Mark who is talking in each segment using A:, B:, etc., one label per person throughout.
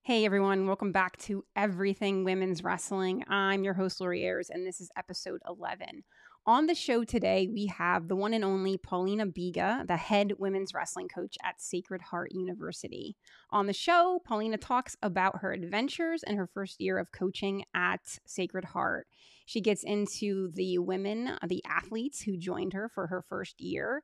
A: Hey everyone, welcome back to Everything Women's Wrestling. I'm your host, Lori Ayers, and this is episode 11. On the show today, we have the one and only Paulina Biega, the head women's wrestling coach at Sacred Heart University. On the show, Paulina talks about her adventures in her first year of coaching at Sacred Heart. She gets into the women, the athletes who joined her for her first year.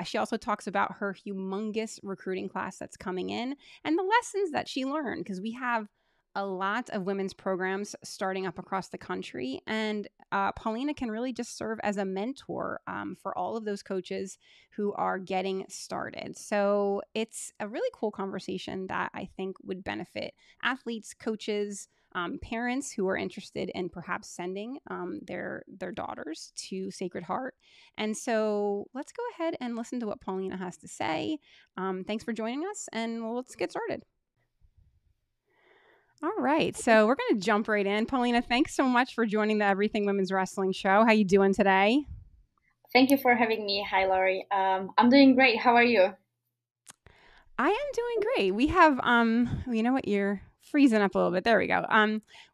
A: She also talks about her humongous recruiting class that's coming in and the lessons that she learned, because we have a lot of women's programs starting up across the country. And Paulina can really just serve as a mentor for all of those coaches who are getting started. So it's a really cool conversation that I think would benefit athletes, coaches, parents who are interested in perhaps sending their daughters to Sacred Heart. And so let's go ahead and listen to what Paulina has to say. Thanks for joining us, and let's get started. All right, so we're going to jump right in. Paulina, thanks so much for joining the Everything Women's Wrestling show. How you doing today?
B: Thank you for having me. Hi, Laurie. I'm doing great. How are you?
A: I am doing great. We have, you know what, you're freezing up a little bit. There we go.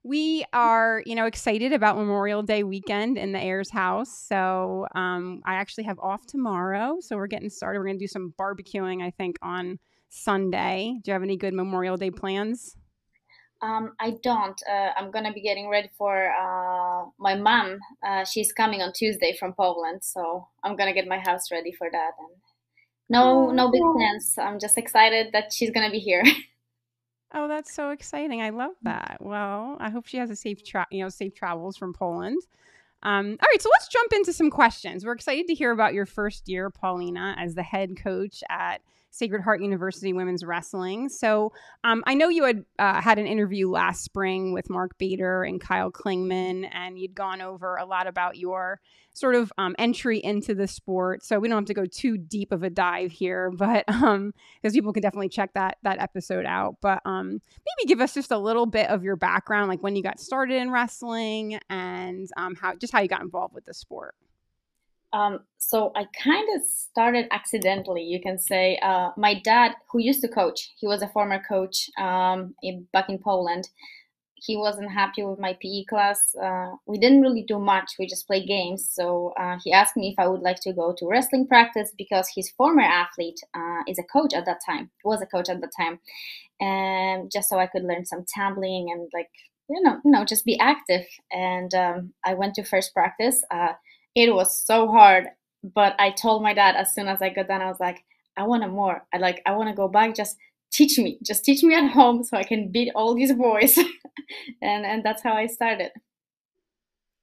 A: We are, excited about Memorial Day weekend in the Ayers house. So, I actually have off tomorrow. So we're getting started. We're going to do some barbecuing, I think, on Sunday. Do you have any good Memorial Day plans?
B: I don't. I'm gonna be getting ready for my mom. She's coming on Tuesday from Poland, so I'm gonna get my house ready for that. And no big plans. I'm just excited that she's gonna be here.
A: Oh, that's so exciting. I love that. Well, I hope she has a safe travels from Poland. All right, so let's jump into some questions. We're excited to hear about your first year, Paulina, as the head coach at Sacred Heart University Women's Wrestling. So I know you had an interview last spring with Mark Bader and Kyle Klingman, and you'd gone over a lot about your sort of entry into the sport. So we don't have to go too deep of a dive here, but because people can definitely check that episode out. But maybe give us just a little bit of your background, like when you got started in wrestling and how you got involved with the sport.
B: So I kind of started accidentally, you can say. My dad, who used to coach, he was a former coach back in Poland. He wasn't happy with my PE class. We didn't really do much. We just played games. So he asked me if I would like to go to wrestling practice because his former athlete is a coach at that time, was a coach at the time, and just so I could learn some tumbling and just be active. And I went to first practice. It was so hard, but I told my dad as soon as I got done, I was like, I want more. I want to go back. Just teach me at home so I can beat all these boys. And that's how I started.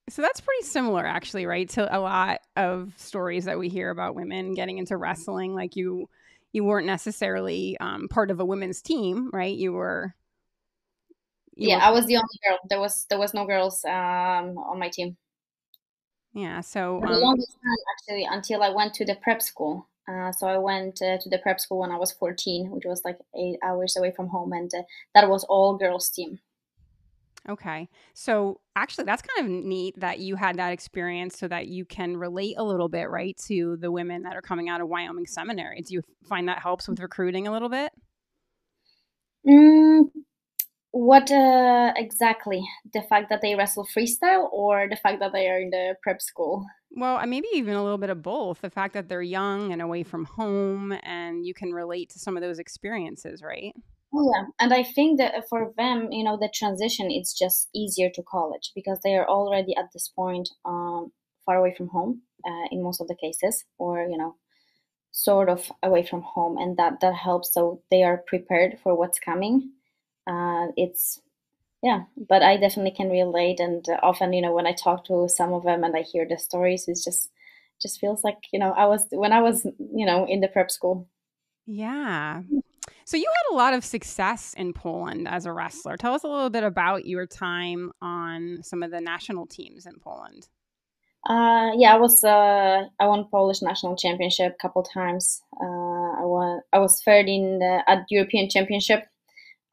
A: So that's pretty similar, actually, right, to a lot of stories that we hear about women getting into wrestling. Like you weren't necessarily part of a women's team, right? You
B: Yeah,
A: were,
B: I was the only girl. There was no girls on my team
A: yeah. So
B: for the longest time, actually, until I went to the prep school. So I went to the prep school when I was 14, which was like 8 hours away from home, and that was all girls team.
A: okay. So actually, that's kind of neat that you had that experience so that you can relate a little bit, right, to the women that are coming out of Wyoming Seminary. Do you find that helps with recruiting a little bit?
B: Mm, what exactly? The fact that they wrestle freestyle, or the fact that they are in the prep school?
A: Well, maybe even a little bit of both. The fact that they're young and away from home, and you can relate to some of those experiences, right?
B: Oh, yeah, and I think that for them, the transition is just easier to college because they are already at this point far away from home in most of the cases, or sort of away from home, and that helps. So they are prepared for what's coming. It's Yeah, but I definitely can relate, and often, when I talk to some of them and I hear the stories, it's just feels like I was when I was in the prep school.
A: Yeah. So you had a lot of success in Poland as a wrestler. Tell us a little bit about your time on some of the national teams in Poland.
B: Yeah, I won Polish national championship a couple times. I was third in at European championship.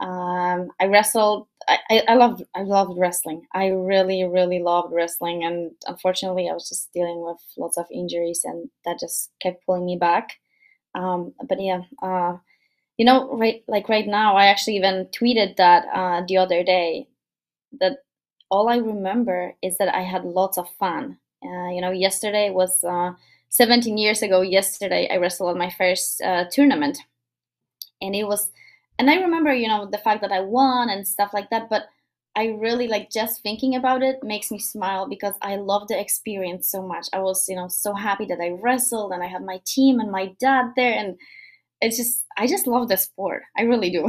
B: I wrestled. I loved wrestling. I really really loved wrestling, and unfortunately, I was just dealing with lots of injuries, and that just kept pulling me back. But yeah, right now, I actually even tweeted that the other day, that all I remember is that I had lots of fun. Yesterday was 17 years ago. Yesterday, I wrestled my first tournament, and it was, and I remember, the fact that I won and stuff like that. But I really like, just thinking about it makes me smile because I love the experience so much. I was, so happy that I wrestled and I had my team and my dad there, and I just love the sport. I really do.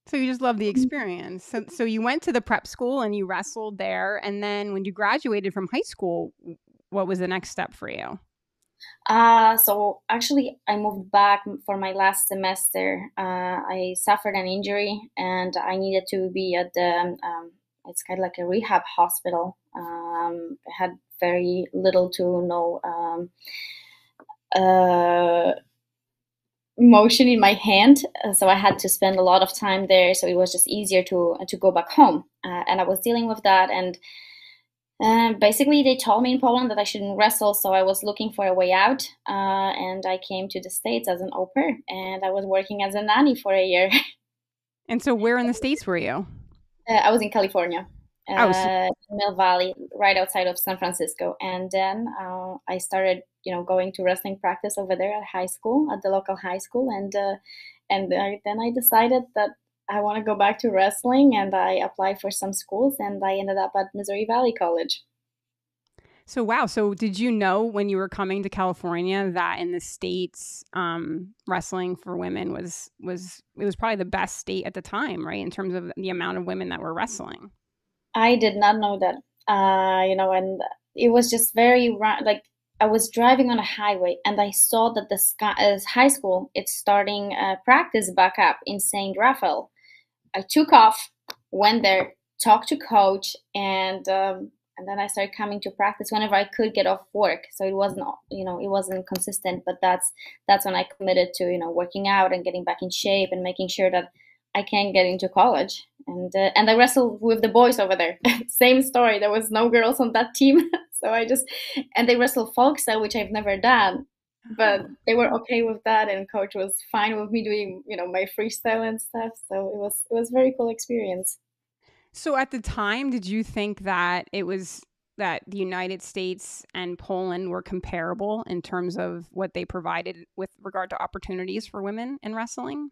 A: So you just love the experience. So you went to the prep school and you wrestled there, and then when you graduated from high school, what was the next step for you?
B: So actually, I moved back for my last semester. I suffered an injury, and I needed to be at the. It's kind of like a rehab hospital. I had very little to no uh, motion in my hand, so I had to spend a lot of time there. So it was just easier to go back home, and I was dealing with that. And basically, they told me in Poland that I shouldn't wrestle, so I was looking for a way out. And I came to the States as an au pair, and I was working as a nanny for a year.
A: And so where in the States were you?
B: I was in California,
A: Oh, so,
B: Mill Valley, right outside of San Francisco. And then I started, going to wrestling practice over there at high school, at the local high school. Then I decided that I want to go back to wrestling, and I applied for some schools, and I ended up at Missouri Valley College.
A: so wow. So did you know when you were coming to California that in the States, wrestling for women was it was probably the best state at the time, right? In terms of the amount of women that were wrestling.
B: I did not know that. And it was just very like, I was driving on a highway, and I saw that the high school, it's starting practice back up in Saint Raphael. I took off, went there, talked to coach, and then I started coming to practice whenever I could get off work. So it wasn't consistent, but that's when I committed to working out and getting back in shape and making sure that I can get into college. And I wrestled with the boys over there. Same story. There was no girls on that team, so and they wrestled folk style, which I've never done, but
A: Oh.
B: they were okay with that, and coach was fine with me doing my freestyle and stuff. So it was a very cool experience.
A: So at the time, did you think that it was that the United States and Poland were comparable in terms of what they provided with regard to opportunities for women in wrestling?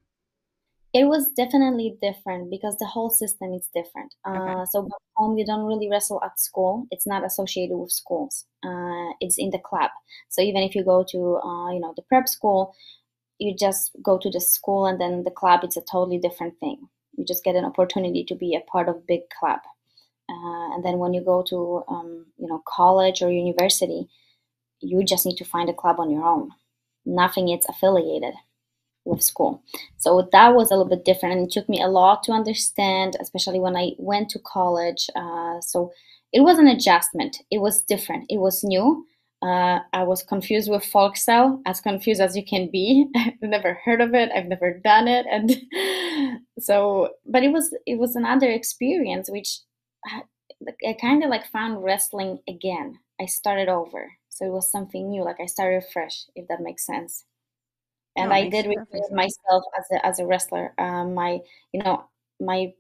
B: It was definitely different because the whole system is different.
A: Okay.
B: So back home, you don't really wrestle at school. It's not associated with schools. It's in the club. So even if you go to the prep school, you just go to the school, and then the club, it's a totally different thing. You just get an opportunity to be a part of big club. And then when you go to college or university, you just need to find a club on your own. Nothing is affiliated with school. So that was a little bit different, and it took me a lot to understand, especially when I went to college. So it was an adjustment. It was different. It was new. I was confused with folk style, as confused as you can be. I've never heard of it. I've never done it, and but it was another experience, which I kind of like found wrestling again. I started over, so it was something new. Like I started fresh, if that makes sense.
A: No,
B: And
A: it
B: I
A: makes
B: did
A: perfect
B: rebuild
A: sense.
B: myself as a wrestler. My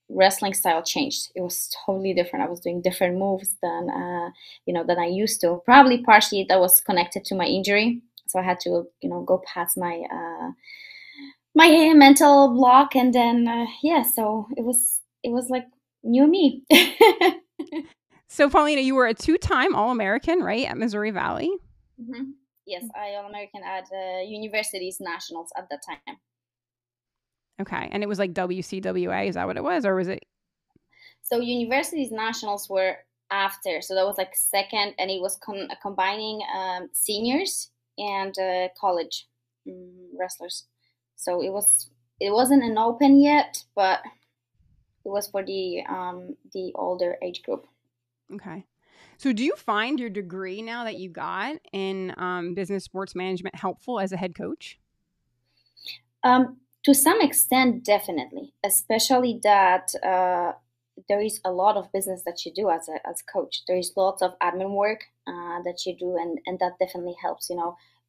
B: wrestling style changed. It was totally different. I was doing different moves than I used to. Probably partially that was connected to my injury, so I had to go past my mental block, and then yeah, so it was like new me.
A: So, Paulina, you were a two-time All-American, right, at Missouri Valley?
B: Mhm. Yes, I All American at universities nationals at that time.
A: Okay, and it was like WCWA. Is that what it was, or was it?
B: So universities nationals were after, so that was like second, and it was combining seniors and college wrestlers. So it wasn't an open yet, but it was for the older age group.
A: Okay. So, do you find your degree now that you got in business sports management helpful as a head coach?
B: To some extent, definitely, especially that there is a lot of business that you do as coach. There is lots of admin work that you do, and that definitely helps.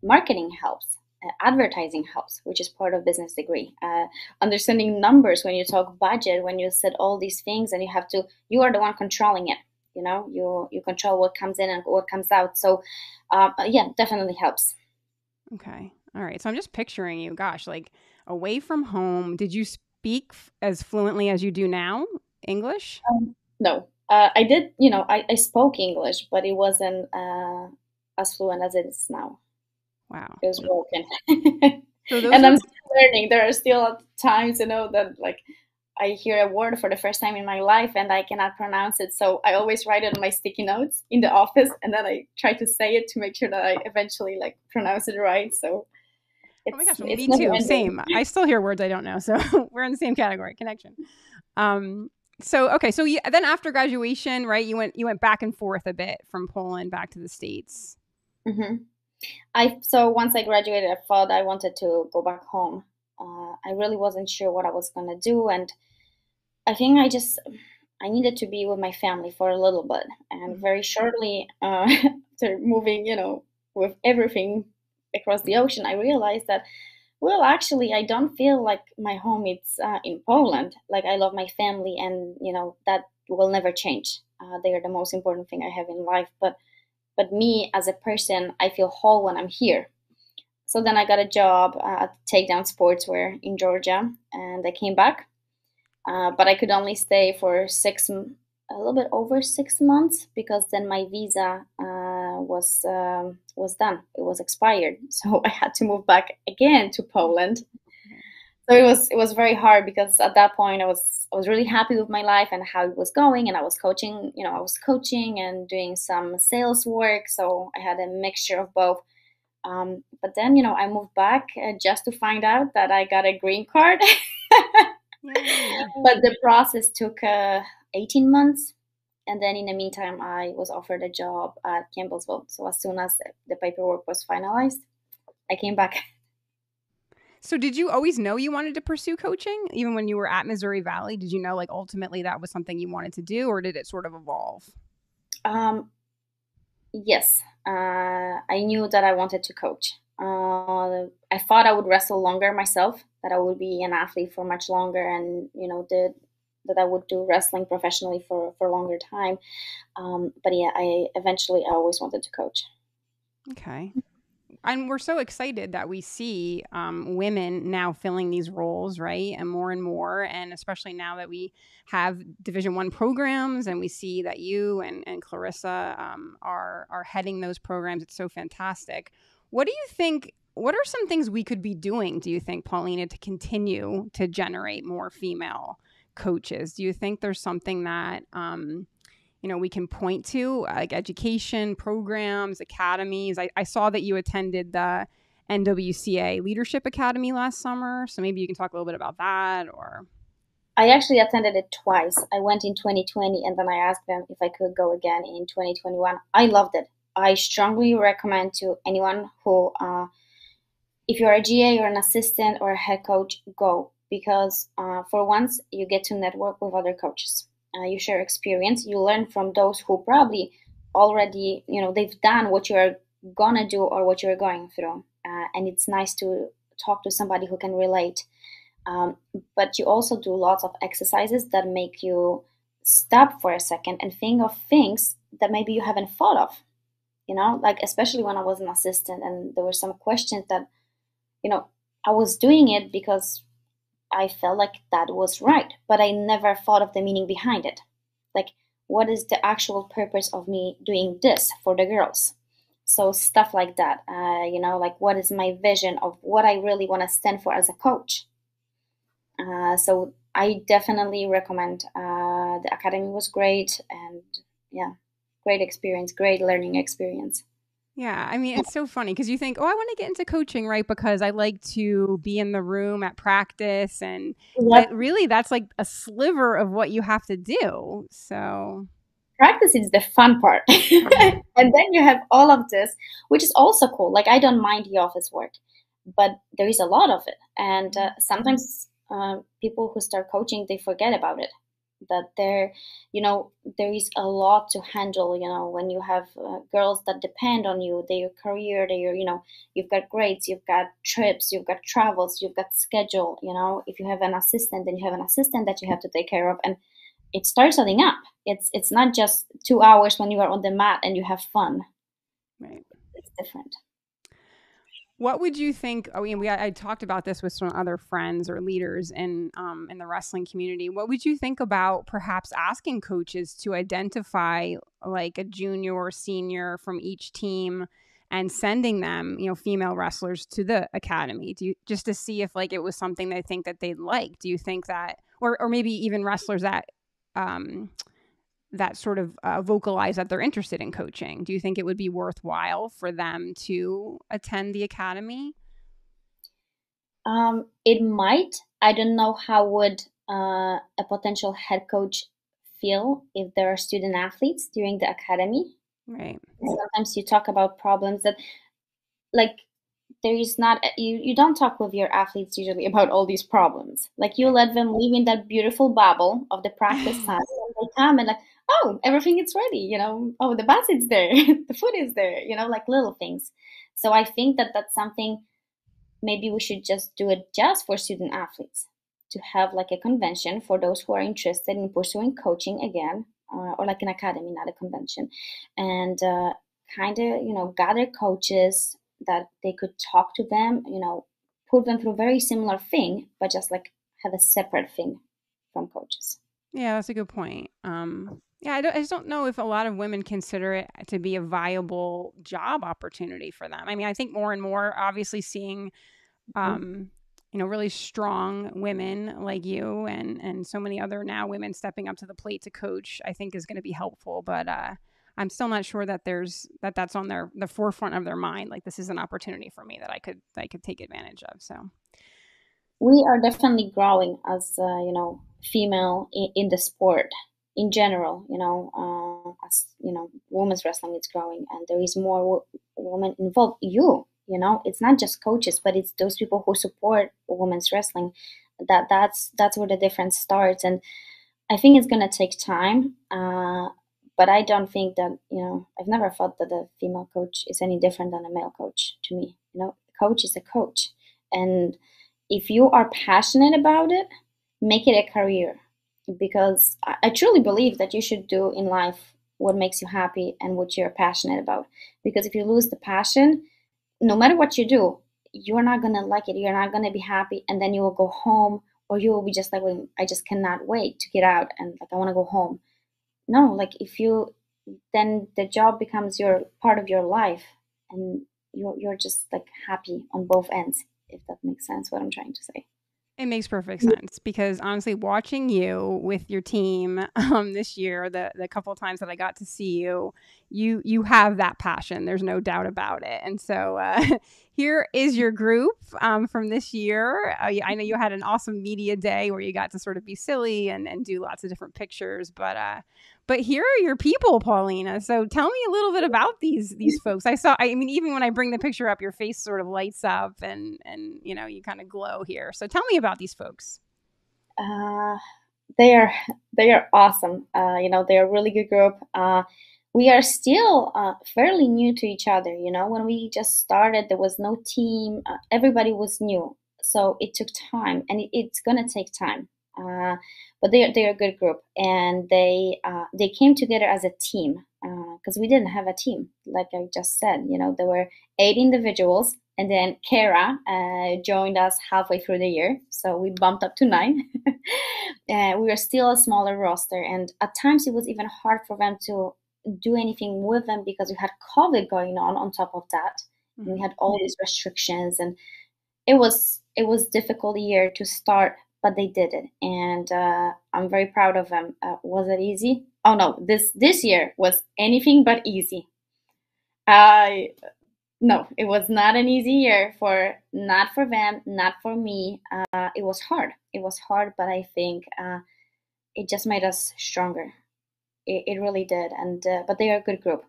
B: Marketing helps, advertising helps, which is part of business degree. Understanding numbers when you talk budget, when you set all these things, and you are the one controlling it. You control what comes in and what comes out. So yeah, definitely helps.
A: Okay. All right. So I'm just picturing you, gosh, like away from home. Did you speak as fluently as you do now, English?
B: No, I did. I spoke English, but it wasn't as fluent as it is now.
A: Wow.
B: It was broken.
A: So those
B: And
A: are
B: I'm still learning. There are still times, that like I hear a word for the first time in my life and I cannot pronounce it. So I always write it on my sticky notes in the office, and then I try to say it to make sure that I eventually like pronounce it right. So
A: oh my gosh, well,
B: it's
A: me
B: never
A: too.
B: ending.
A: Same. I still hear words I don't know. So we're in the same category, connection. So okay, so then after graduation, right, you went back and forth a bit from Poland back to the States.
B: Hmm. So once I graduated, I thought I wanted to go back home. I really wasn't sure what I was gonna do, and I think I needed to be with my family for a little bit, and very shortly after moving, with everything across the ocean, I realized that, well, actually, I don't feel like my home is in Poland. Like I love my family, and that will never change. They are the most important thing I have in life. But me as a person, I feel whole when I'm here. So then I got a job at Takedown Sportswear in Georgia, and I came back, but I could only stay for a little bit over 6 months, because then my visa was done. It was expired, so I had to move back again to Poland. So it was very hard, because at that point I was really happy with my life and how it was going, and I was coaching. I was coaching and doing some sales work, so I had a mixture of both. But then I moved back just to find out that I got a green card.
A: Yay.
B: But the process took 18 months. And then in the meantime, I was offered a job at Campbellsville. So as soon as the paperwork was finalized, I came back.
A: So did you always know you wanted to pursue coaching? Even when you were at Missouri Valley, did you know like ultimately that was something you wanted to do, or did it sort of evolve?
B: Um, yes, I knew that I wanted to coach. I thought I would wrestle longer myself, that I would be an athlete for much longer, and that I would do wrestling professionally for a longer time. But yeah, I always wanted to coach.
A: Okay. And we're so excited that we see women now filling these roles, right? And more, and especially now that we have Division I programs, and we see that you and Clarissa are heading those programs. It's so fantastic. What do you think? What are some things we could be doing, do you think, Paulina, to continue to generate more female coaches? Do you think there's something that we can point to, like education programs, academies? I saw that you attended the NWCA Leadership Academy last summer, so maybe you can talk a little bit about that. Or
B: I actually attended it twice. I went in 2020, and then I asked them if I could go again in 2021. I loved it. I strongly recommend to anyone who, if you're a GA or an assistant or a head coach, go, because for once you get to network with other coaches. You share experience. You learn from those who probably already, they've done what you're gonna do or what you're going through, and it's nice to talk to somebody who can relate. But you also do lots of exercises that make you stop for a second and think of things that maybe you haven't thought of. Like especially when I was an assistant, and there were some questions that, I was doing it because I felt like that was right, but I never thought of the meaning behind it. Like, what is the actual purpose of me doing this for the girls? So stuff like that. Like what is my vision of what I really want to stand for as a coach? So I definitely recommend. The academy was great, and yeah, great experience, great learning experience.
A: yeah, I mean, it's so funny because you think, oh, I want to get into coaching, right? Because I like to be in the room at practice, but
B: Yep.
A: really that's like a sliver of what you have to do. So
B: Practice is the fun part. And then you have all of this, which is also cool. Like I don't mind the office work, but there is a lot of it, and sometimes people who start coaching, they forget about it. that there, there is a lot to handle, when you have girls that depend on you, their career, their, you've got grades, you've got trips, you've got travels, you've got schedule, if you have an assistant, then you have an assistant that you have to take care of, and it starts adding up. It's not just 2 hours when you are on the mat and you have fun.
A: Right.
B: It's different.
A: What would you think? I mean, I talked about this with some other friends or leaders in the wrestling community. What would you think about perhaps asking coaches to identify like a junior or senior from each team and sending them, female wrestlers to the academy? Do you just to see if like it was something they think that they'd like? Do you think that, or maybe even wrestlers that that sort of vocalize that they're interested in coaching? Do you think it would be worthwhile for them to attend the academy?
B: It might. I don't know how would a potential head coach feel if there are student athletes during the academy.
A: Right.
B: Sometimes you talk about problems that, like, there is not, you don't talk with your athletes usually about all these problems. Like, you let them live in that beautiful bubble of the practice time, and they come and like, oh, everything is ready, oh, the basket's there, the food is there, like little things. So I think that that's something maybe we should just do it just for student athletes, to have like a convention for those who are interested in pursuing coaching again, or like an academy, not a convention, and kind of gather coaches that they could talk to them, put them through a very similar thing, but just like have a separate thing from coaches.
A: Yeah, that's a good point. Yeah, I just don't know if a lot of women consider it to be a viable job opportunity for them. I mean, I think more and more, obviously, seeing um, really strong women like you and so many other now women stepping up to the plate to coach, I think is going to be helpful. But I'm still not sure that that's on the forefront of their mind. Like, this is an opportunity for me that I could take advantage of. So
B: We are definitely growing as female in the sport in general. As women's wrestling is growing, and there is more women involved. It's not just coaches, but it's those people who support women's wrestling. That's where the difference starts, and I think it's gonna take time. But I don't think that, I've never thought that a female coach is any different than a male coach to me. Coach is a coach. And if you are passionate about it, make it a career. Because I truly believe that you should do in life what makes you happy and what you're passionate about. Because if you lose the passion, no matter what you do, you're not gonna like it. You're not gonna be happy, and then you will go home, or you will be just like, well, I just cannot wait to get out, and like I want to go home. No, like if you, then the job becomes your part of your life, and you're just like happy on both ends. If that makes sense, what I'm trying to say.
A: it makes perfect sense because honestly, watching you with your team this year, the couple of times that I got to see you, you have that passion. There's no doubt about it. And so here is your group from this year. I know you had an awesome media day where you got to sort of be silly and do lots of different pictures, but here are your people, Paulina. So tell me a little bit about these folks. I mean, even when I bring the picture up, your face sort of lights up and you kind of glow here. So tell me about these folks.
B: Uh, they are they are awesome. They're a really good group. We are still fairly new to each other. When we just started, there was no team. Everybody was new, so it took time, and it's gonna take time. But they're a good group, and they came together as a team, because we didn't have a team, like I just said. There were 8 individuals, and then Kara joined us halfway through the year, so we bumped up to 9. We were still a smaller roster, and at times it was even hard for them to do anything with them because we had COVID going on top of that. And we had all these restrictions, and it was difficult year to start, but they did it, and I'm very proud of them. Was it easy? Oh no, this year was anything but easy. I No, it was not an easy year, for not for them, not for me. It was hard. It was hard, but I think it just made us stronger. It really did. And but they are a good group.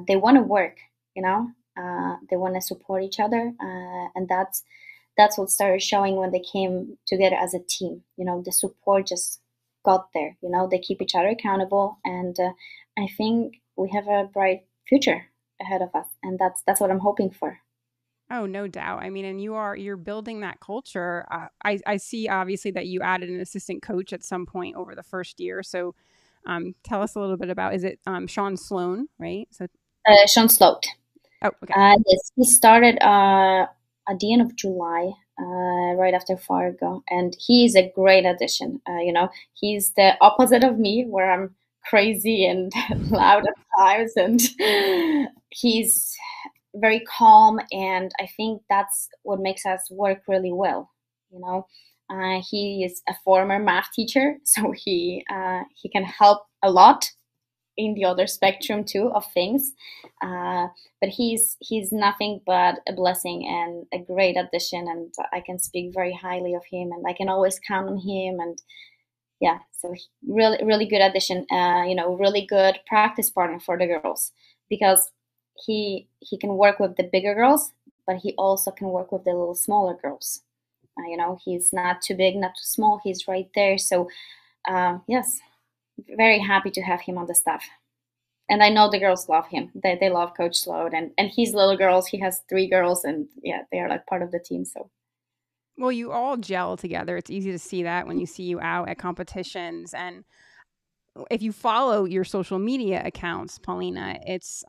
B: They want to work. They want to support each other, and that's what started showing when they came together as a team. The support just got there. They keep each other accountable, and I think we have a bright future ahead of us, and that's what I'm hoping for.
A: Oh, no doubt. I mean, and you're building that culture. I see obviously that you added an assistant coach at some point over the first year. So, tell us a little bit about, is it Sean Sloan, right? So,
B: Sean Sloan.
A: oh, okay.
B: Yes, he started at the end of July, right after Fargo, and he's a great addition. He's the opposite of me, where I'm crazy and loud at times, and he's very calm, and I think that's what makes us work really well. He is a former math teacher, so he can help a lot in the other spectrum too of things. But he's nothing but a blessing and a great addition, and I can speak very highly of him, and I can always count on him. And yeah, so really really good addition. Really good practice partner for the girls, because he can work with the bigger girls, but he also can work with the little smaller girls. He's not too big, not too small. He's right there. So yes, very happy to have him on the staff. And I know the girls love him. They love Coach Sloan, and his little girls. He has 3 girls, and yeah, they are like part of the team. So
A: Well, you all gel together. It's easy to see that when you see you out at competitions. And if you follow your social media accounts, Paulina, it's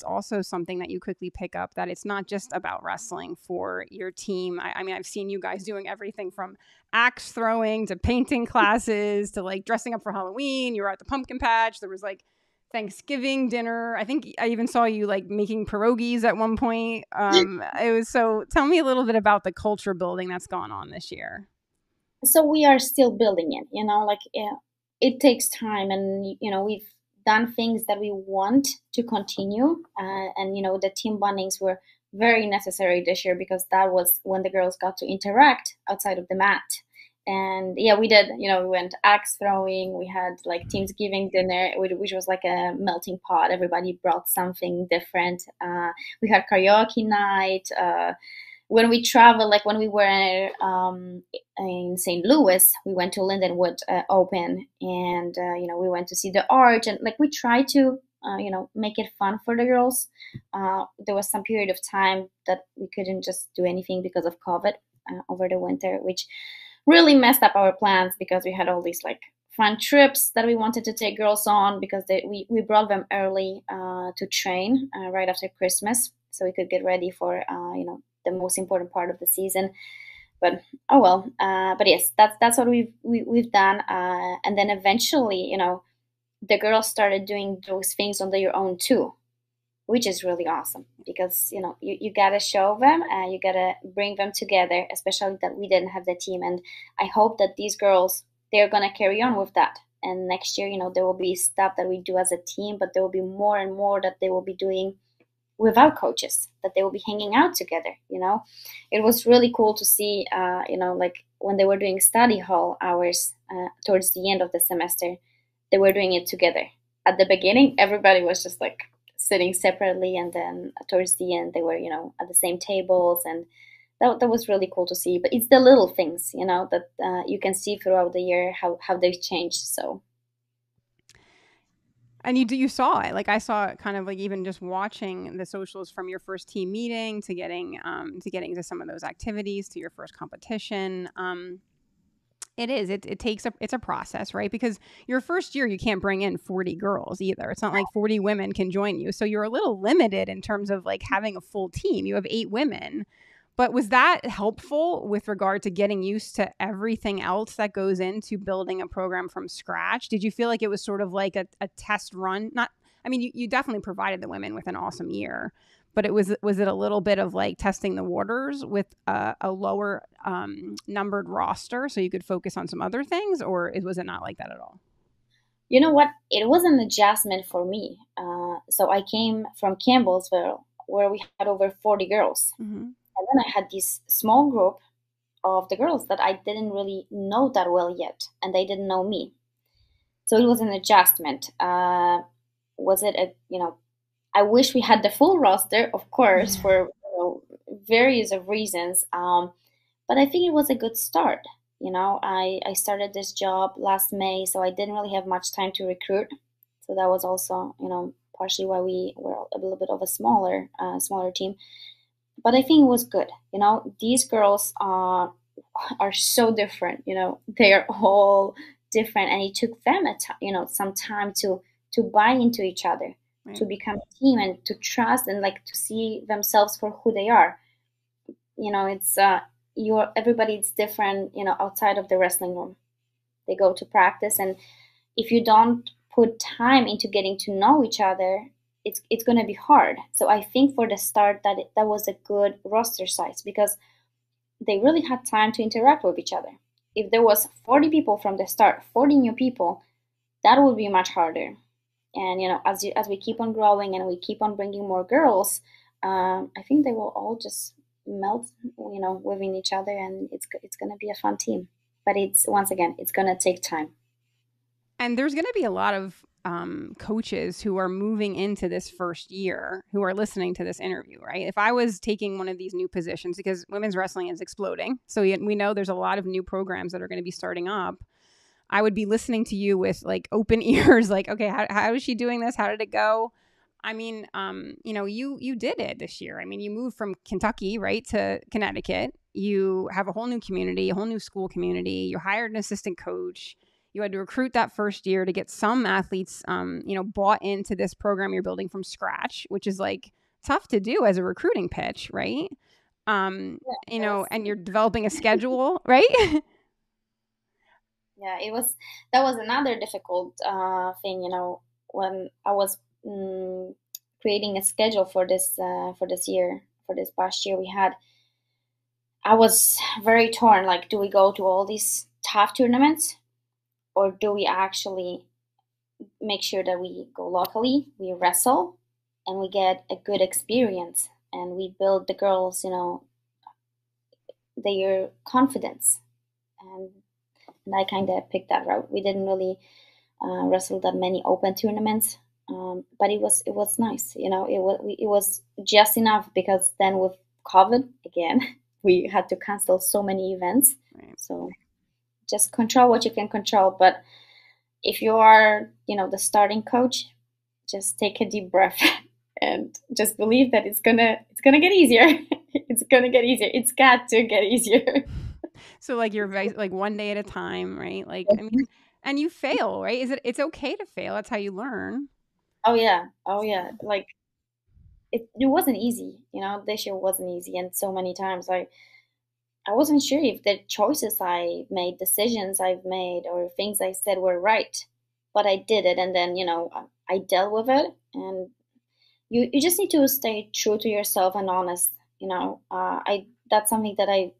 A: also something that you quickly pick up, that it's not just about wrestling for your team. I mean, I've seen you guys doing everything from axe throwing to painting classes to like dressing up for Halloween. You were at the pumpkin patch. There was like Thanksgiving dinner. I think I even saw you like making pierogies at one point. It was so. Tell me a little bit about the culture building that's gone on this year.
B: so we are still building it. It takes time, and we've done things that we want to continue, and the team bondings were very necessary this year, because that was when the girls got to interact outside of the mat. And yeah, we did. We went axe throwing. We had like Teamsgiving dinner, which was like a melting pot. Everybody brought something different. We had karaoke night. When we traveled, like when we were in St. Louis, we went to Lindenwood Open, and we went to see the arch, and like we tried to make it fun for the girls. There was some period of time that we couldn't just do anything because of COVID over the winter, which really messed up our plans, because we had all these like fun trips that we wanted to take girls on, because we brought them early to train right after Christmas, so we could get ready for the most important part of the season. But oh well. But yes, that's what we've done, and then eventually, the girls started doing those things on their own too, which is really awesome, because you gotta show them, you gotta bring them together, especially that we didn't have the team. And I hope that these girls, they're gonna carry on with that, and next year there will be stuff that we do as a team, but there will be more and more that they will be doing without coaches, that they will be hanging out together. It was really cool to see, like when they were doing study hall hours towards the end of the semester, they were doing it together. At the beginning, everybody was just like sitting separately, and then towards the end they were at the same tables, and that was really cool to see. But it's the little things that you can see throughout the year how they've changed. So
A: And you saw it. Like I saw it kind of like even just watching the socials from your first team meeting to getting to some of those activities to your first competition. It takes it's a process, right? Because your first year, you can't bring in 40 girls either. It's not like 40 women can join you. So you're a little limited in terms of like having a full team. You have 8 women. But was that helpful with regard to getting used to everything else that goes into building a program from scratch? Did you feel like it was sort of like a test run? Not, I mean, you definitely provided the women with an awesome year, but was it a little bit of like testing the waters with a lower numbered roster so you could focus on some other things, or was it not like that at all?
B: you know what? It was an adjustment for me. So I came from Campbellsville, where we had over 40 girls.
A: Mm-hmm.
B: And then I had this small group of the girls that I didn't really know that well yet, and they didn't know me. So it was an adjustment. Was it I wish we had the full roster, of course, for various of reasons. But I think it was a good start. I started this job last May, so I didn't really have much time to recruit. So that was also, partially why we were a little bit of a smaller team. But I think it was good. These girls are so different. They are all different, and it took them some time to buy into each other,
A: Right.
B: to become a team, and to trust, and like to see themselves for who they are. It's everybody's different. Outside of the wrestling room, they go to practice, and if you don't put time into getting to know each other, it's going to be hard. So I think for the start that was a good roster size, because they really had time to interact with each other. If there was 40 people from the start, 40 new people, that would be much harder. And as we keep on growing and we keep on bringing more girls, I think they will all just melt, within each other, and it's going to be a fun team. But it's, once again, it's going to take time.
A: And there's going to be a lot of coaches who are moving into this first year who are listening to this interview, right? If I was taking one of these new positions, because women's wrestling is exploding, so we know there's a lot of new programs that are going to be starting up, I would be listening to you with like open ears, like, okay, how is she doing this? How did it go? I mean, you did it this year. I mean, you moved from Kentucky, right, to Connecticut. You have a whole new community, a whole new school community. You hired an assistant coach. You had to recruit that first year to get some athletes, bought into this program you're building from scratch, which is like tough to do as a recruiting pitch, right? And you're developing a schedule, right?
B: Yeah, that was another difficult thing. When I was creating a schedule for this past year we had, I was very torn. Like, do we go to all these tough tournaments, or do we actually make sure that we go locally, we wrestle, and we get a good experience, and we build the girls, their confidence. And I kind of picked that route. We didn't really wrestle that many open tournaments, but it was nice. It was just enough, because then with COVID again, we had to cancel so many events.
A: Right.
B: So just control what you can control. But if you are, the starting coach, just take a deep breath and just believe that it's gonna get easier. It's gonna get easier. It's got to get easier.
A: So like you're like one day at a time, right? Like, I mean, and you fail, right? It's okay to fail. That's how you learn.
B: Oh yeah, oh yeah. Like, it wasn't easy. This year wasn't easy, and so many times I wasn't sure if the choices I made, decisions I've made, or things I said were right, but I did it, and then I dealt with it, and you just need to stay true to yourself and honest. I that's something that I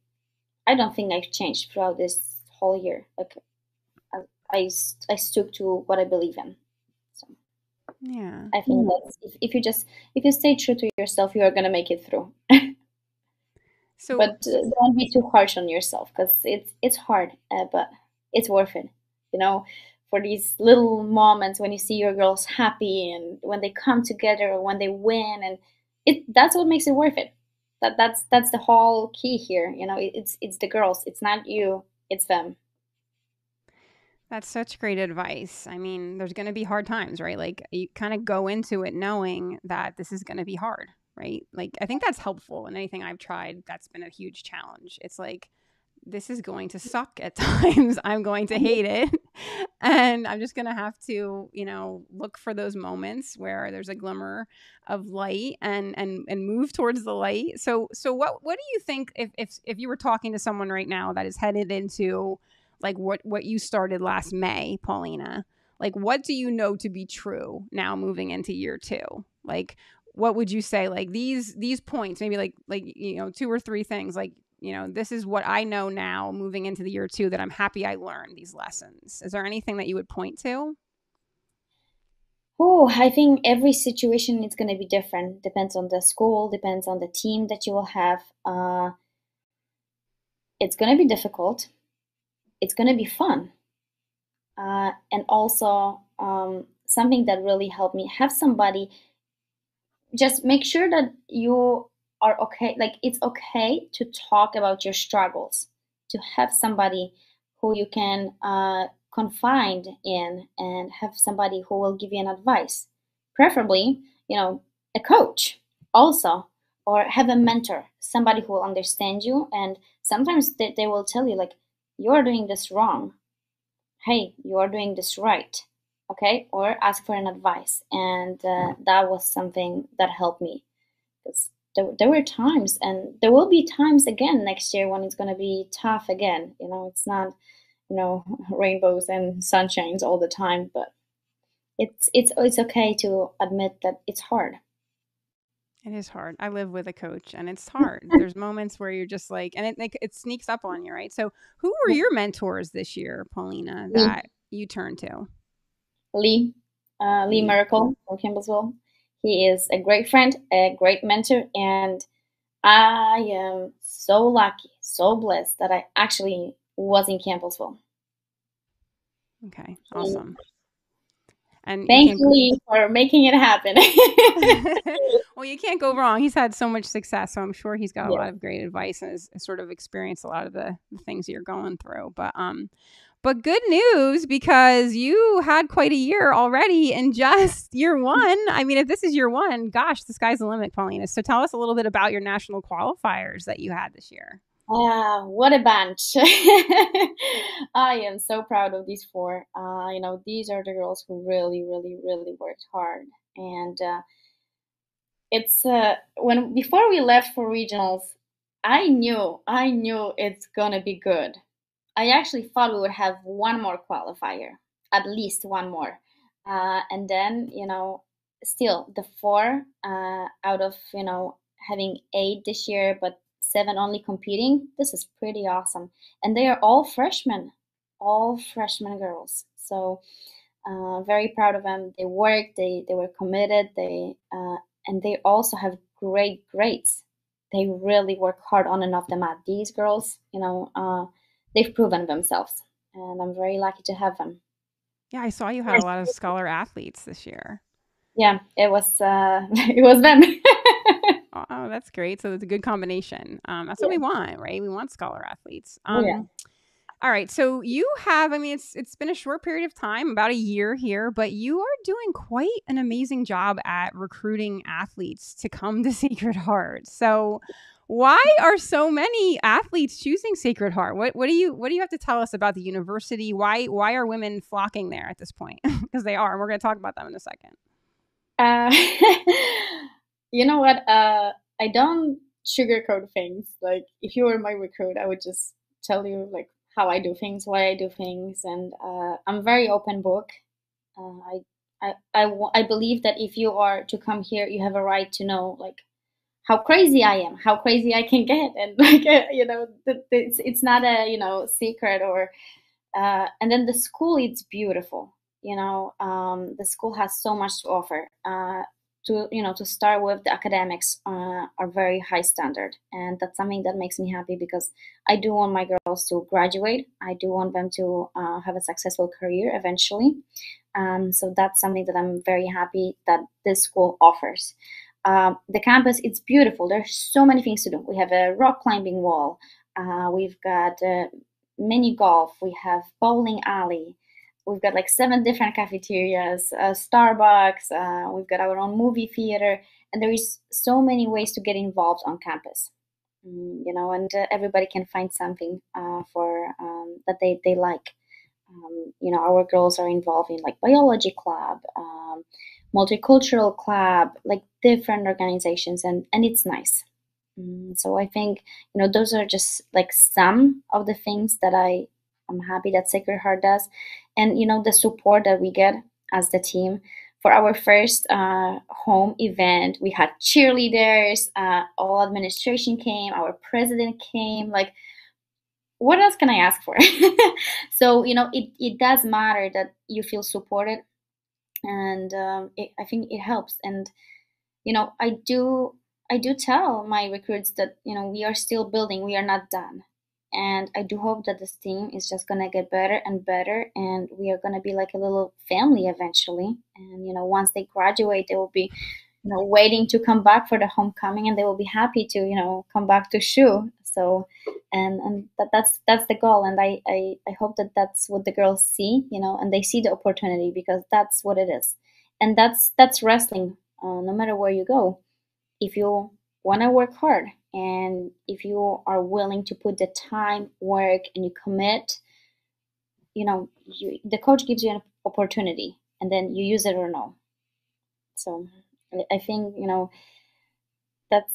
B: don't think I've changed throughout this whole year. Like, I stuck to what I believe in. So
A: Yeah.
B: I think that if you stay true to yourself, you are gonna make it through.
A: So
B: But don't be too harsh on yourself, because it's hard, but it's worth it. For these little moments when you see your girls happy, and when they come together, or when they win, and that's what makes it worth it. That's the whole key here. It's the girls. It's not you. It's them.
A: that's such great advice. I mean, there's going to be hard times, right? Like you kind of go into it knowing that this is going to be hard, right? Like I think that's helpful in anything I've tried. That's been a huge challenge. It's like, this is going to suck at times. I'm going to hate it. And I'm just going to have to, look for those moments where there's a glimmer of light and move towards the light. So what do you think if you were talking to someone right now that is headed into like what you started last May, Paulina, like what do you know to be true now moving into year 2? Like what would you say, like these points, maybe like 2 or 3 things, like this is what I know now moving into the year 2 that I'm happy I learned these lessons. Is there anything that you would point to?
B: Oh, I think every situation is going to be different. Depends on the school, depends on the team that you will have. It's going to be difficult. It's going to be fun. And also, something that really helped me, have somebody, just make sure that you are okay. Like, it's okay to talk about your struggles, to have somebody who you can confide in and have somebody who will give you an advice, preferably, a coach also, or have a mentor, somebody who will understand you. And sometimes they will tell you, like, you're doing this wrong, hey, you are doing this right, okay, or ask for an advice. And that was something that helped me, because there were times, and there will be times again next year when it's going to be tough again. It's not, rainbows and sunshines all the time, but it's okay to admit that it's hard.
A: It is hard. I live with a coach, and it's hard. There's moments where you're just like, and it sneaks up on you, right? So, who were your mentors this year, Paulina,
B: Lee,
A: that you turned to?
B: Lee
A: Lee.
B: Miracle from Campbellsville. He is a great friend, a great mentor, and I am so lucky, so blessed that I actually was in Campbellsville.
A: Okay, awesome. And you
B: Thank
A: can't.
B: you, Lee, for making it happen.
A: Well, you can't go wrong. He's had so much success, so I'm sure he's got a
B: Yeah.
A: lot of great advice and has sort of experienced a lot of the things you're going through. But good news, because you had quite a year already in just year one. I mean, if this is year one, gosh, the sky's the limit, Paulina. So tell us a little bit about your national qualifiers that you had this year.
B: What a bunch. I am so proud of these four. These are the girls who really, really, really worked hard. And it's when before we left for regionals, I knew it's gonna be good. I actually thought we would have one more qualifier, at least one more, and then still the four out of having eight this year, but seven only competing. This is pretty awesome, and they are all freshman girls. So very proud of them. They worked, they were committed, and they also have great grades. They really work hard on and off the mat. These girls, they've proven themselves, and I'm very lucky to have them.
A: Yeah, I saw you had a lot of scholar athletes this year.
B: Yeah, it was it was them.
A: Oh, that's great. So it's a good combination. That's what
B: Yeah.
A: we want, right? We want scholar athletes.
B: Oh yeah.
A: All right. So you have, I mean, it's been a short period of time, about a year here, but you are doing quite an amazing job at recruiting athletes to come to Sacred Heart. So why are so many athletes choosing Sacred Heart? What do you have to tell us about the university? Why are women flocking there at this point? Because they are. And we're going to talk about them in a second.
B: Uh, you know what? I don't sugarcoat things. Like, if you were my recruit, I would just tell you, like, how I do things, why I do things, and I'm very open book. I believe that if you are to come here, you have a right to know, like, how crazy I am, how crazy I can get, and like it's not a secret. Or and then the school, it's beautiful. The school has so much to offer. To start with, the academics are very high standard, and that's something that makes me happy, because I do want my girls to graduate. I do want them to have a successful career eventually. So that's something that I'm very happy that this school offers. The campus, it's beautiful. There's so many things to do. We have a rock climbing wall. We've got mini golf. We have bowling alley. We've got like seven different cafeterias, Starbucks. We've got our own movie theater, and there is so many ways to get involved on campus. And everybody can find something for that they like. Our girls are involved in like biology club, multicultural club, like different organizations, and it's nice. So I think those are just like some of the things that I'm happy that Sacred Heart does, and the support that we get as the team. For our first home event, we had cheerleaders. All administration came. Our president came. Like, what else can I ask for? So it does matter that you feel supported, and I think it helps. And I do tell my recruits that we are still building, we are not done, and I do hope that this team is just gonna get better and better, and we are gonna be like a little family eventually. And once they graduate, they will be waiting to come back for the homecoming, and they will be happy to come back to shoe. So, and that's the goal, and I hope that that's what the girls see, and they see the opportunity, because that's what it is, and that's wrestling. No matter where you go, if you want to work hard, and if you are willing to put the time, work, and you commit, the coach gives you an opportunity, and then you use it or no. So I think,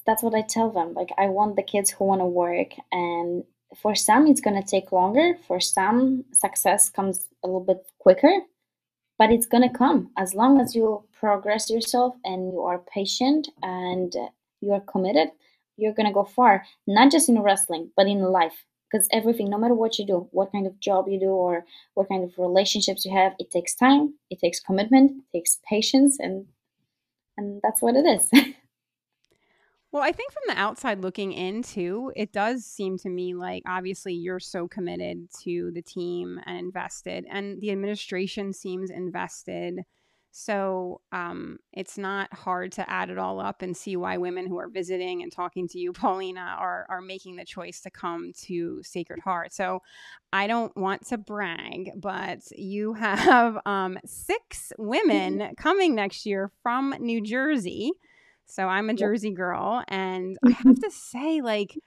B: that's what I tell them. Like, I want the kids who want to work, and for some it's going to take longer. For some, success comes a little bit quicker, but it's going to come as long as you progress yourself and you are patient and you are committed. You're going to go far, not just in wrestling, but in life. Because everything, no matter what you do, what kind of job you do, or what kind of relationships you have, it takes time, it takes commitment, it takes patience, and that's what it is.
A: Well, I think from the outside looking in too, it does seem to me like obviously you're so committed to the team and invested, and the administration seems invested. So it's not hard to add it all up and see why women who are visiting and talking to you, Paulina, are making the choice to come to Sacred Heart. So I don't want to brag, but you have 6 women coming next year from New Jersey. So I'm a Jersey girl, and I have to say, like,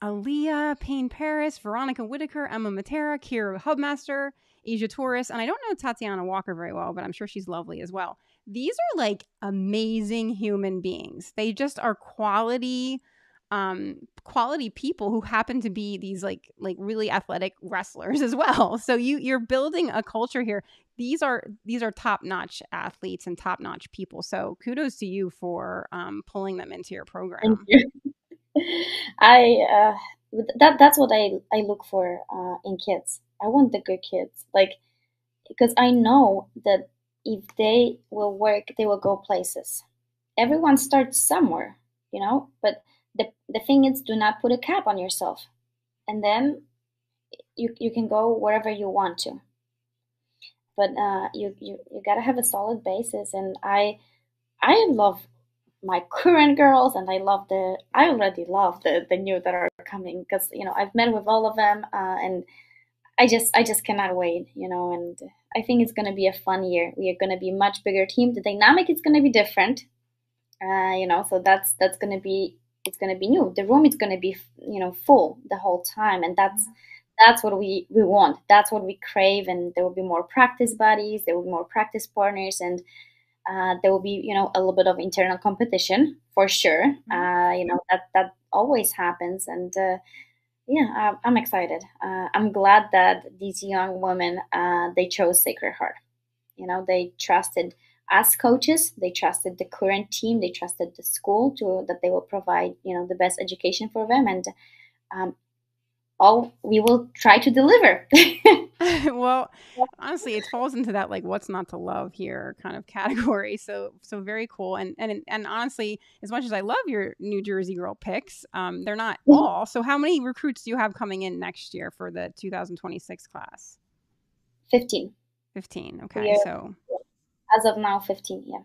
A: Aaliyah, Payne Paris, Veronica Whitaker, Emma Matera, Kira Hubmaster, Asia Torres, and I don't know Tatiana Walker very well, but I'm sure she's lovely as well. These are like amazing human beings. They just are quality people who happen to be these like really athletic wrestlers as well. So you're building a culture here. These are top-notch athletes and top-notch people. So kudos to you for pulling them into your
B: Thank
A: program.
B: you. I that's what I look for in kids. I want the good kids, like, because I know that if they will work, they will go places. Everyone starts somewhere, but the thing is, do not put a cap on yourself, and then you can go wherever you want to. But you gotta have a solid basis, and I love my current girls, and I already love the new that are coming, because I've met with all of them, and I just cannot wait, and I think it's gonna be a fun year. We are gonna be a much bigger team. The dynamic is gonna be different, so that's gonna be it's gonna be new. The room is gonna be full the whole time, and that's what we want. That's what we crave, and there will be more practice buddies. There will be more practice partners, and there will be a little bit of internal competition for sure. That always happens, and yeah, I'm excited. I'm glad that these young women, they chose Sacred Heart. They trusted us coaches, they trusted the current team, they trusted the school to that they will provide the best education for them, and all we will try to deliver.
A: Well, honestly, it falls into that like what's not to love here kind of category. So very cool. And honestly, as much as I love your New Jersey girl picks, they're not all. So how many recruits do you have coming in next year for the 2026 class?
B: 15.
A: 15. Okay. So
B: as of now, 15. Yeah.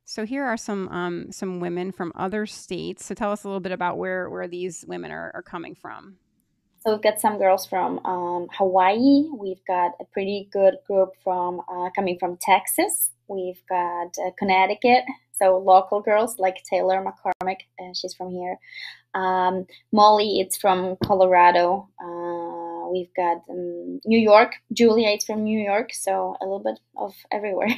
A: So here are some women from other states. So tell us a little bit about where these women are coming from.
B: So we've got some girls from Hawaii. We've got a pretty good group from coming from Texas. We've got Connecticut. So local girls like Taylor McCormick, she's from here. Molly, it's from Colorado. We've got New York. Julia, it's from New York. So a little bit of everywhere.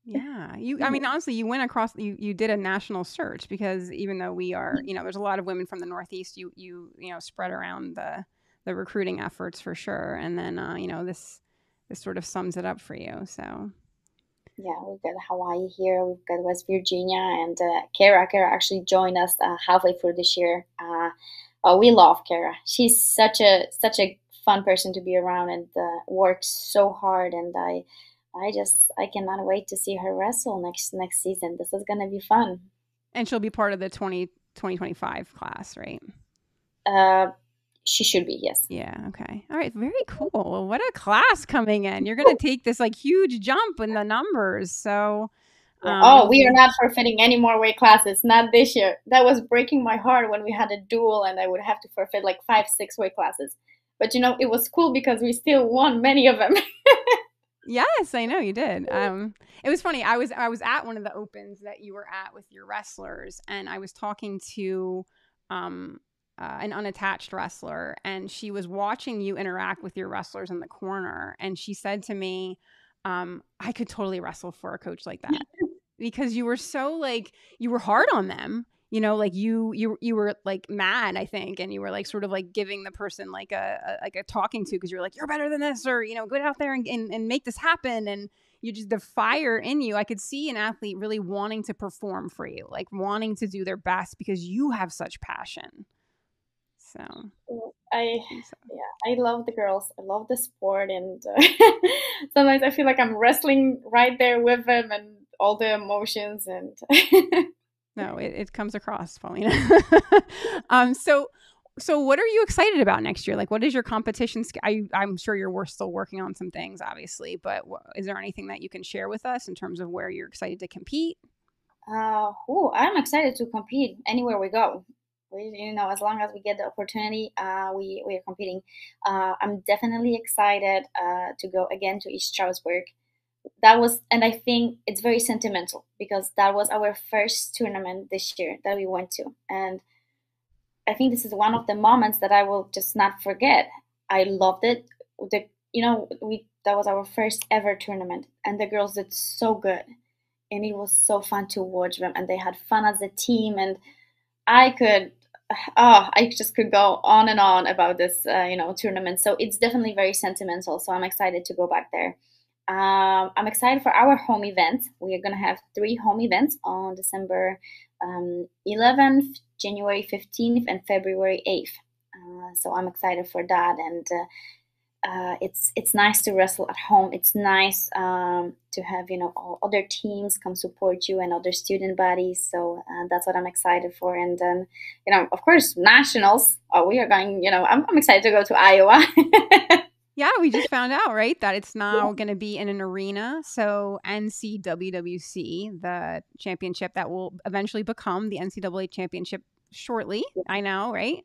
A: Yeah. I mean, honestly, you went across, you did a national search, because even though we are, there's a lot of women from the Northeast, you spread around the recruiting efforts for sure. And then, this sort of sums it up for you. So.
B: Yeah, we've got Hawaii here. We've got West Virginia, and Kara. Kara actually joined us halfway through this year. We love Kara. She's such a fun person to be around, and works so hard. And I cannot wait to see her wrestle next season. This is gonna be fun.
A: And she'll be part of the 2025 class, right?
B: She should be, yes.
A: Yeah. Okay. All right. Very cool. Well, what a class coming in. You're going to take this like huge jump in the numbers. So
B: Yeah.
A: It
B: Oh,
A: will
B: we are
A: be.
B: not forfeiting any more weight classes. Not this year. That was breaking my heart when we had a duel and I would have to forfeit like 5, 6 weight classes. But it was cool because we still won many of them.
A: Yes, I know you did. It was funny. I was at one of the opens that you were at with your wrestlers, and I was talking to um, an unattached wrestler, and she was watching you interact with your wrestlers in the corner, and she said to me, "I could totally wrestle for a coach like that." Because you were so like you were hard on them, like you were like mad, I think, and you were like sort of like giving the person like a talking to, because you're like, you're better than this, or go out there and make this happen. And you just, the fire in you, I could see an athlete really wanting to perform for you, like wanting to do their best because you have such passion. So
B: I
A: I think so.
B: yeah, I love the girls. I love the sport, and sometimes I feel like I'm wrestling right there with them and all the emotions and.
A: No, it comes across, Paulina. So what are you excited about next year? Like, what is your competition? I'm sure we're still working on some things, obviously, but is there anything that you can share with us in terms of where you're excited to compete?
B: I'm excited to compete anywhere we go. As long as we get the opportunity, we are competing. I'm definitely excited to go again to East Stroudsburg. And I think it's very sentimental because that was our first tournament this year that we went to, and I think this is one of the moments that I will just not forget. I loved it. We that was our first ever tournament, and the girls did so good, and it was so fun to watch them, and they had fun as a team, and I could, I just could go on and on about this, tournament. So it's definitely very sentimental. So I'm excited to go back there. I'm excited for our home events. We are gonna have 3 home events on December 11th, January 15th, and February 8th. So I'm excited for that, and it's nice to wrestle at home. It's nice to have all other teams come support you and other student bodies. So that's what I'm excited for. And then of course, nationals. Oh, we are going. I'm excited to go to Iowa.
A: Yeah, we just found out, right, that it's now going to be in an arena. So NCWWC, the championship that will eventually become the NCAA championship shortly, I know, right?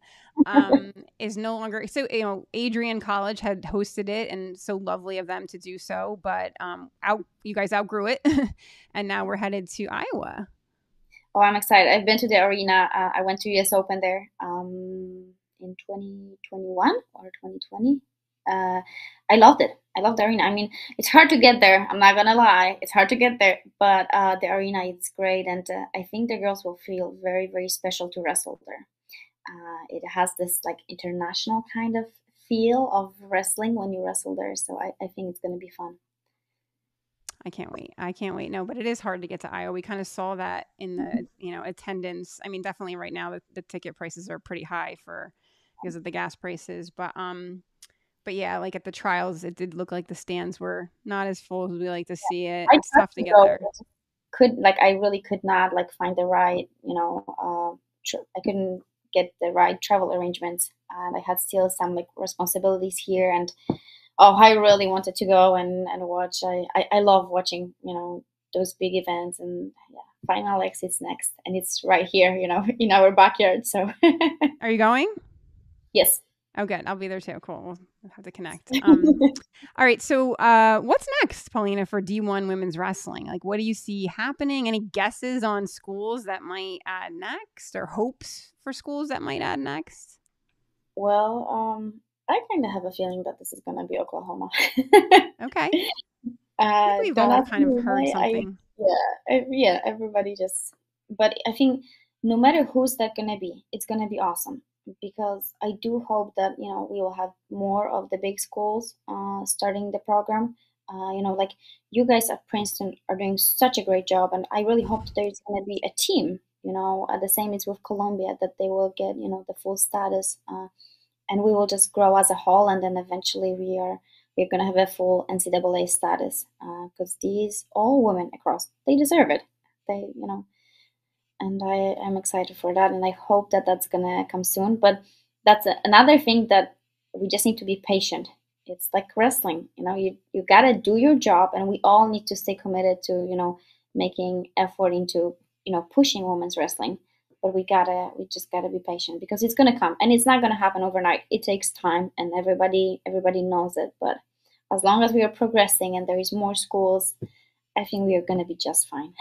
A: Is no longer. So Adrian College had hosted it, and so lovely of them to do so. But you guys outgrew it, and now we're headed to Iowa.
B: Oh, I'm excited. I've been to the arena. I went to US Open there in 2021 or 2020. Uh, I loved it. I love the arena. I mean, it's hard to get there. I'm not gonna lie. It's hard to get there, but the arena is great, and I think the girls will feel very, very special to wrestle there. It has this like international kind of feel of wrestling when you wrestle there, so I think it's gonna be fun.
A: I can't wait. I can't wait. No, but it is hard to get to Iowa. We kind of saw that in the, attendance. I mean, definitely right now the ticket prices are pretty high because of the gas prices. But yeah, like at the trials, it did look like the stands were not as full as we like to see it.
B: I
A: It's
B: tried
A: tough to
B: to
A: get
B: go.
A: there.
B: I really could not like find the right, I couldn't get the right travel arrangements, and I had still some like responsibilities here. And oh, I really wanted to go and watch. I love watching, those big events, and yeah, Final X is next, and it's right here, in our backyard. So
A: Are you going?
B: yes.
A: Oh, good. I'll be there too. Cool. We'll have to connect. All right. So, what's next, Paulina, for D1 women's wrestling? Like, what do you see happening? Any guesses on schools that might add next, or hopes for schools that might add next?
B: Well, I kind of have a feeling that this is gonna be Oklahoma.
A: Okay. I think we've
B: Don't
A: all
B: ask
A: kind
B: me
A: of heard
B: why.
A: something.
B: Yeah, everybody just. But I think no matter who's that gonna be, it's gonna be awesome because I do hope that we will have more of the big schools starting the program. Like you guys at Princeton are doing such a great job, and I really hope that there's gonna be a team. The same is with Columbia, that they will get the full status, and we will just grow as a whole, and then eventually we're gonna have a full NCAA status because these all women across they deserve it. They and I am excited for that, and I hope that that's gonna come soon. But that's another thing that we just need to be patient. It's like wrestling, you gotta do your job, and we all need to stay committed to making effort into pushing women's wrestling. But we just gotta be patient because it's gonna come, and it's not gonna happen overnight. It takes time, and everybody knows it. But as long as we are progressing and there is more schools, I think we are gonna be just fine.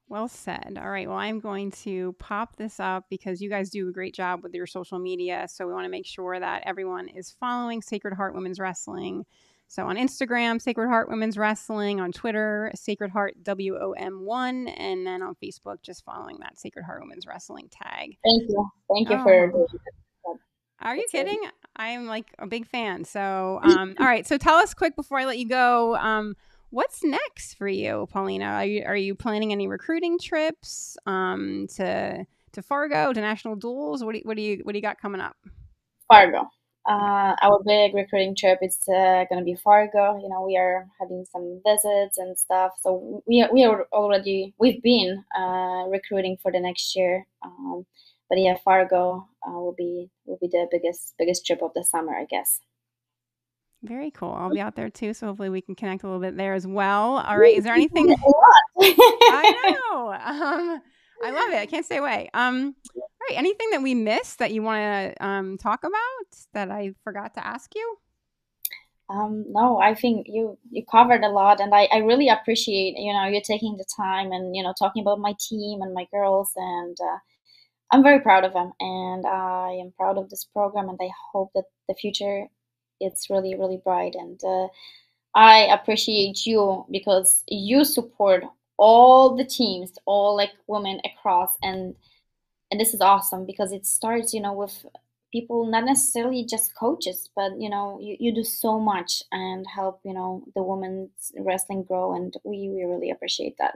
A: Well said. All right. Well, I'm going to pop this up because you guys do a great job with your social media. So we want to make sure that everyone is following Sacred Heart Women's Wrestling. So on Instagram, Sacred Heart Women's Wrestling, on Twitter, Sacred Heart WOM1, and then on Facebook, just following that Sacred Heart Women's Wrestling tag.
B: Thank you. Thank you for doing that.
A: Are you kidding? I'm like a big fan. So, all right. So tell us quick before I let you go. What's next for you, Paulina? Are you planning any recruiting trips to Fargo, to national duels? What do you got coming up?
B: Fargo. Our big recruiting trip is going to be Fargo. We are having some visits and stuff. So we've been recruiting for the next year. But yeah, Fargo will be the biggest trip of the summer, I guess.
A: Very cool. I'll be out there too, so hopefully we can connect a little bit there as well. All right. Is there anything? I know. I love it. I can't stay away. All right. Anything that we missed that you want to talk about that I forgot to ask you?
B: No, I think you covered a lot, and I really appreciate you taking the time and talking about my team and my girls, and I'm very proud of them, and I am proud of this program, and I hope that the future it's really really bright, and I appreciate you because you support all the teams, all like women across, and this is awesome because it starts with people, not necessarily just coaches, but you do so much and help the women's wrestling grow, and we really appreciate that.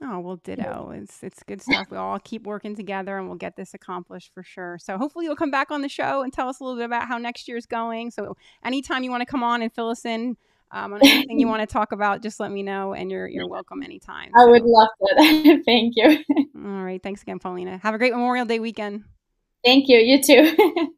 A: Oh, well, ditto. It's good stuff. We all keep working together and we'll get this accomplished for sure. So hopefully you'll come back on the show and tell us a little bit about how next year's going. So anytime you want to come on and fill us in on anything you want to talk about, just let me know, and you're welcome anytime.
B: I would love it. Thank you.
A: All right. Thanks again, Paulina. Have a great Memorial Day weekend.
B: Thank you. You too.